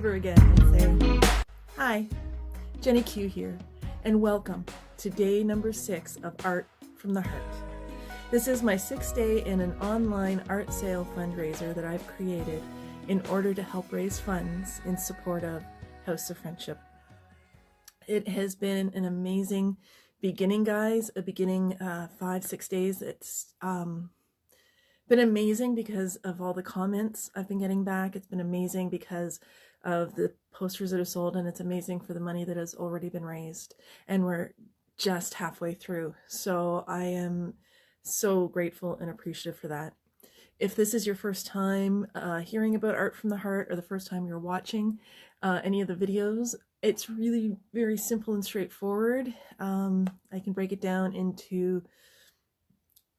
over again and say, hi, Jenny Q here, and welcome to day number 6 of Art from the Heart. This is my 6th day in an online art sale fundraiser that I've created in order to help raise funds in support of House of Friendship. It has been an amazing beginning, guys, a beginning 5-6 days. It's been amazing because of all the comments I've been getting back. It's been amazing because of the posters that have sold, and it's amazing for the money that has already been raised. And we're just halfway through. So I am so grateful and appreciative for that. If this is your first time hearing about Art from the Heart, or the first time you're watching any of the videos, it's really very simple and straightforward. I can break it down into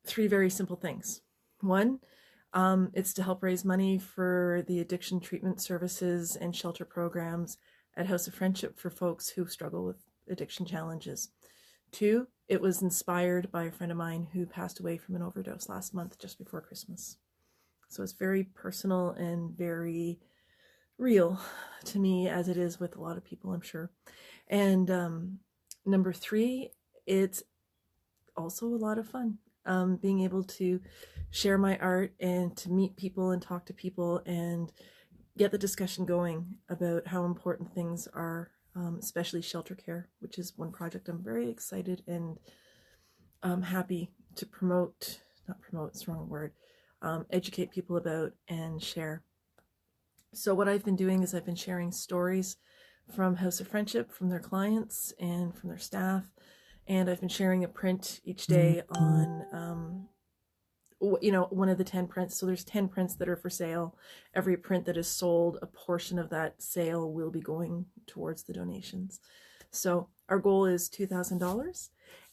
3 very simple things. 1, it's to help raise money for the addiction treatment services and shelter programs at House of Friendship for folks who struggle with addiction challenges. 2, it was inspired by a friend of mine who passed away from an overdose last month just before Christmas. So it's very personal and very real to me, as it is with a lot of people, I'm sure. And number 3, it's also a lot of fun. Being able to share my art and to meet people and talk to people and get the discussion going about how important things are, especially shelter care, which is one project I'm very excited and happy to it's the wrong word, educate people about and share. So what I've been doing is I've been sharing stories from House of Friendship, from their clients and from their staff. And I've been sharing a print each day on, one of the 10 prints. So there's 10 prints that are for sale. Every print that is sold, a portion of that sale will be going towards the donations. So our goal is $2,000.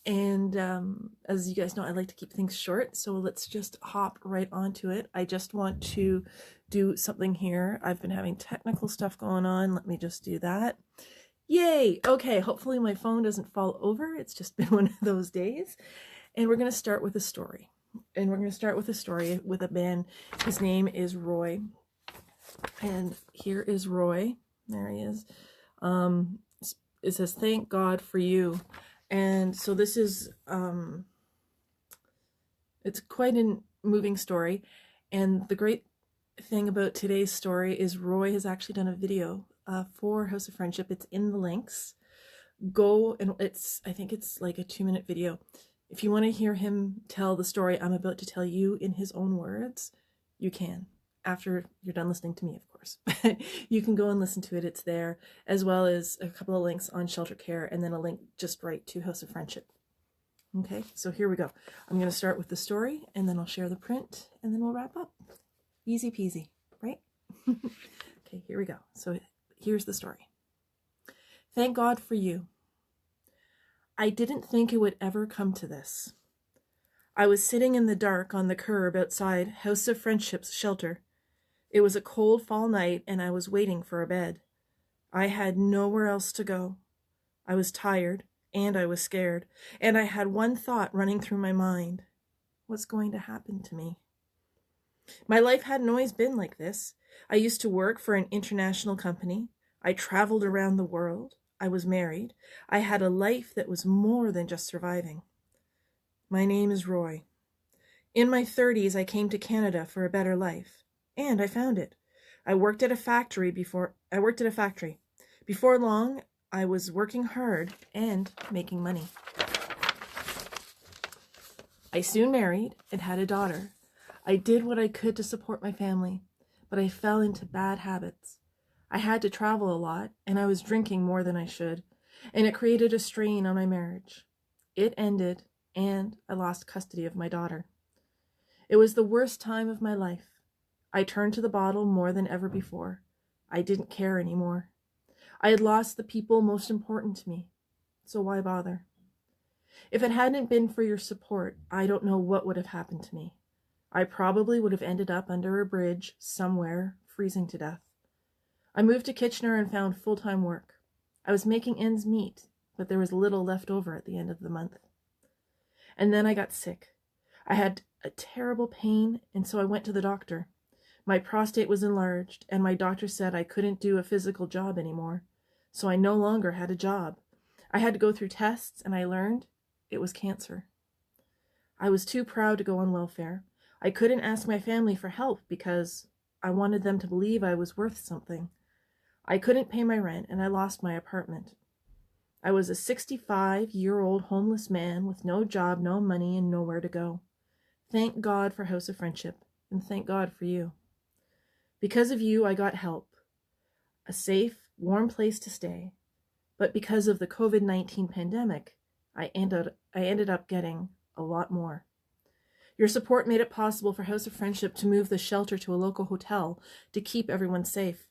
And as you guys know, I like to keep things short. So let's just hop right onto it. I just want to do something here. I've been having technical stuff going on. Let me just do that. Yay! Okay, hopefully my phone doesn't fall over. It's just been one of those days. And we're going to start with a story. And we're going to start with a story with a man. His name is Roy. And here is Roy. There he is. It says, "Thank God for you." And so this is, it's quite a moving story. And the great thing about today's story is Roy has actually done a video for House of Friendship. It's in the links. Go, and I think it's like a 2-minute video. If you want to hear him tell the story I'm about to tell you in his own words, you can, after you're done listening to me, of course. You can go and listen to it. It's there, as well as a couple of links on shelter care, and then a link just right to House of Friendship. Okay, so here we go. I'm going to start with the story, and then I'll share the print, and then we'll wrap up. Easy peasy, right? Okay, here we go. So here's the story. Thank God for you. I didn't think it would ever come to this. I was sitting in the dark on the curb outside House of Friendship's shelter. It was a cold fall night, and I was waiting for a bed. I had nowhere else to go. I was tired, and I was scared, and I had one thought running through my mind. What's going to happen to me? My life hadn't always been like this. I used to work for an international company. I traveled around the world. I was married. I had a life that was more than just surviving. My name is Roy. In my 30s, I came to Canada for a better life, and I found it. I worked at a factory. Before long, I was working hard and making money. I soon married and had a daughter. I did what I could to support my family, but I fell into bad habits. I had to travel a lot, and I was drinking more than I should, and it created a strain on my marriage. It ended, and I lost custody of my daughter. It was the worst time of my life. I turned to the bottle more than ever before. I didn't care anymore. I had lost the people most important to me, so why bother? If it hadn't been for your support, I don't know what would have happened to me. I probably would have ended up under a bridge somewhere, freezing to death. I moved to Kitchener and found full-time work. I was making ends meet, but there was little left over at the end of the month. And then I got sick. I had a terrible pain, and so I went to the doctor. My prostate was enlarged, and my doctor said I couldn't do a physical job anymore. So I no longer had a job. I had to go through tests, and I learned it was cancer. I was too proud to go on welfare. I couldn't ask my family for help because I wanted them to believe I was worth something. I couldn't pay my rent, and I lost my apartment. I was a 65-year-old homeless man with no job, no money, and nowhere to go. Thank God for House of Friendship, and thank God for you. Because of you, I got help, a safe, warm place to stay. But because of the COVID-19 pandemic, I ended up getting a lot more. Your support made it possible for House of Friendship to move the shelter to a local hotel to keep everyone safe.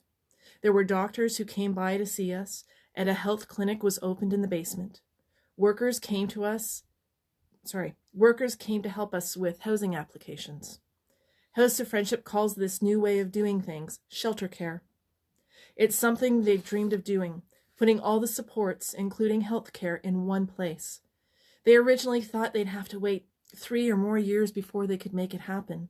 There were doctors who came by to see us, and a health clinic was opened in the basement. Workers came to help us with housing applications. House of Friendship calls this new way of doing things shelter care. It's something they've dreamed of doing, putting all the supports, including health care, in one place. They originally thought they'd have to wait 3 or more years before they could make it happen.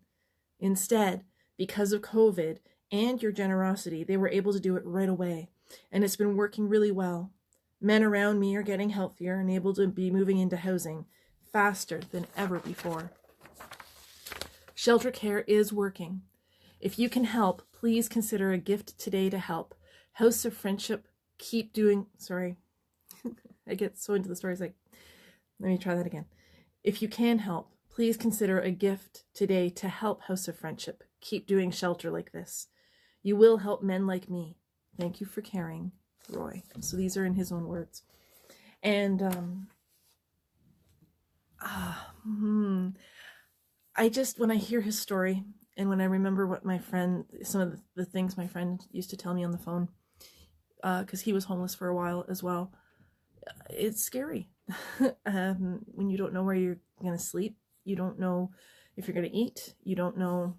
Instead, because of COVID and your generosity, they were able to do it right away, and it's been working really well. Men around me are getting healthier and able to be moving into housing faster than ever before. Shelter care is working. If you can help, please consider a gift today to help. House of Friendship, keep doing... I get so into the stories, let me try that again. If you can help, please consider a gift today to help House of Friendship keep doing shelter like this. You will help men like me. Thank you for caring, Roy. So these are in his own words. And when I hear his story, and when I remember what some of the things my friend used to tell me on the phone, because he was homeless for a while as well, it's scary. When you don't know where you're going to sleep, you don't know if you're going to eat, you don't know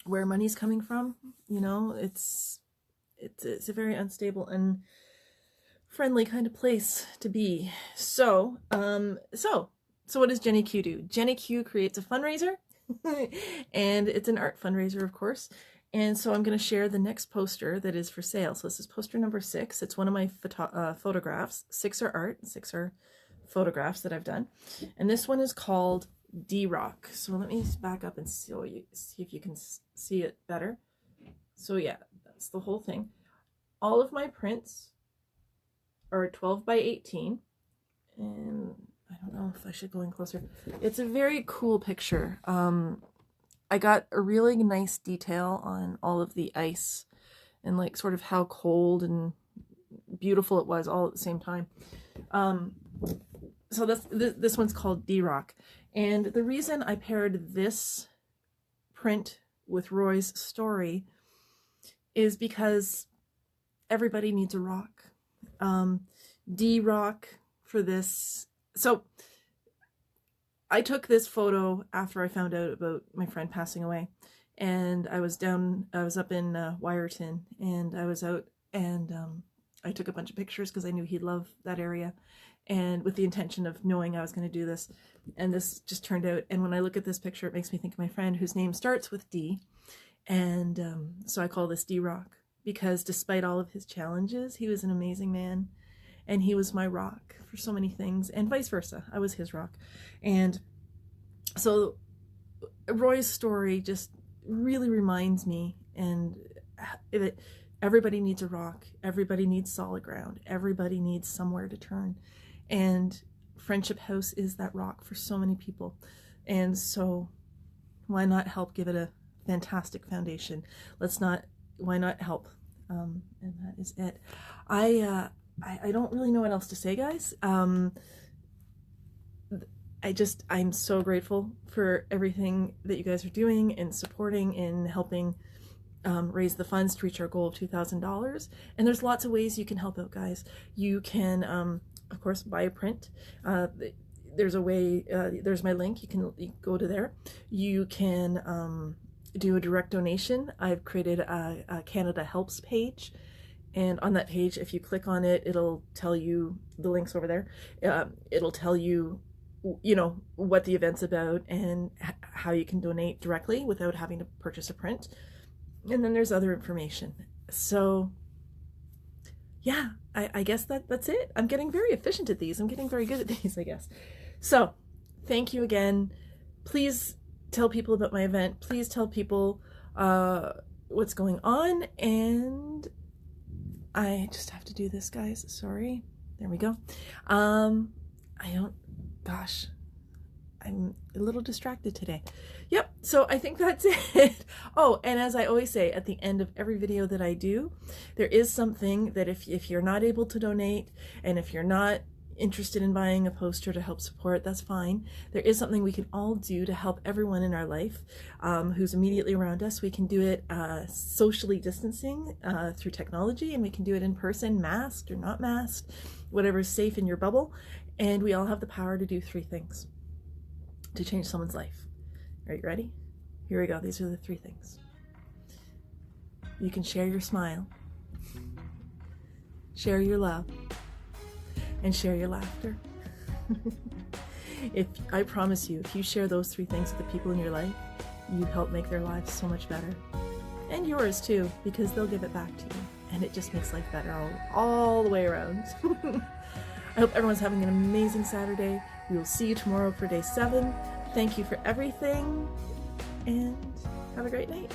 where money's coming from, it's a very unstable and friendly kind of place to be. So what does Jenny Q do? Jenny Q creates a fundraiser, and it's an art fundraiser, of course. And so I'm going to share the next poster that is for sale. So this is poster number 6. It's one of my photographs. 6 are art, 6 are photographs that I've done. And this one is called DRock. So let me back up and see if you can see it better. So yeah, that's the whole thing. All of my prints are 12 by 18. And I don't know if I should go in closer. It's a very cool picture. I got a really nice detail on all of the ice and sort of how cold and beautiful it was all at the same time. So this one's called DRock. And the reason I paired this print with Roy's story is because everybody needs a rock. DRock for this. So I took this photo after I found out about my friend passing away, and I was up in Wyerton, and I was out, and I took a bunch of pictures because I knew he'd love that area, and with the intention of knowing I was going to do this, and this just turned out. And when I look at this picture, it makes me think of my friend whose name starts with D, and so I call this DRock, because despite all of his challenges, he was an amazing man. And he was my rock for so many things, and vice versa. I was his rock. And so Roy's story just really reminds me that everybody needs a rock. Everybody needs solid ground. Everybody needs somewhere to turn. And Friendship House is that rock for so many people. And so why not help give it a fantastic foundation? Why not help? And that is it. I don't really know what else to say, guys. I'm so grateful for everything that you guys are doing and supporting and helping raise the funds to reach our goal of $2,000. And there's lots of ways you can help out, guys. You can, of course, buy a print. There's a way, there's my link. You can go to there. You can do a direct donation. I've created a Canada Helps page. And on that page, if you click on it, it'll tell you the links over there. It'll tell you, what the event's about and how you can donate directly without having to purchase a print. And then there's other information. So yeah, I guess that's it. I'm getting very efficient at these. I'm getting very good at these, I guess. So thank you again. Please tell people about my event. Please tell people what's going on. And I just have to do this, guys. Sorry. There we go. I'm a little distracted today. Yep, so I think that's it. Oh, and as I always say at the end of every video that I do, there is something that if you're not able to donate, and if you're not interested in buying a poster to help support, that's fine. There is something we can all do to help everyone in our life who's immediately around us. We can do it socially distancing through technology, and we can do it in person, masked or not masked, whatever's safe in your bubble. And we all have the power to do 3 things to change someone's life. Are you ready? Here we go. These are the 3 things. You can share your smile, share your love, and share your laughter. I promise you, if you share those 3 things with the people in your life, you help make their lives so much better. And yours too, because they'll give it back to you. And it just makes life better all the way around. I hope everyone's having an amazing Saturday. We will see you tomorrow for day 7. Thank you for everything, and have a great night.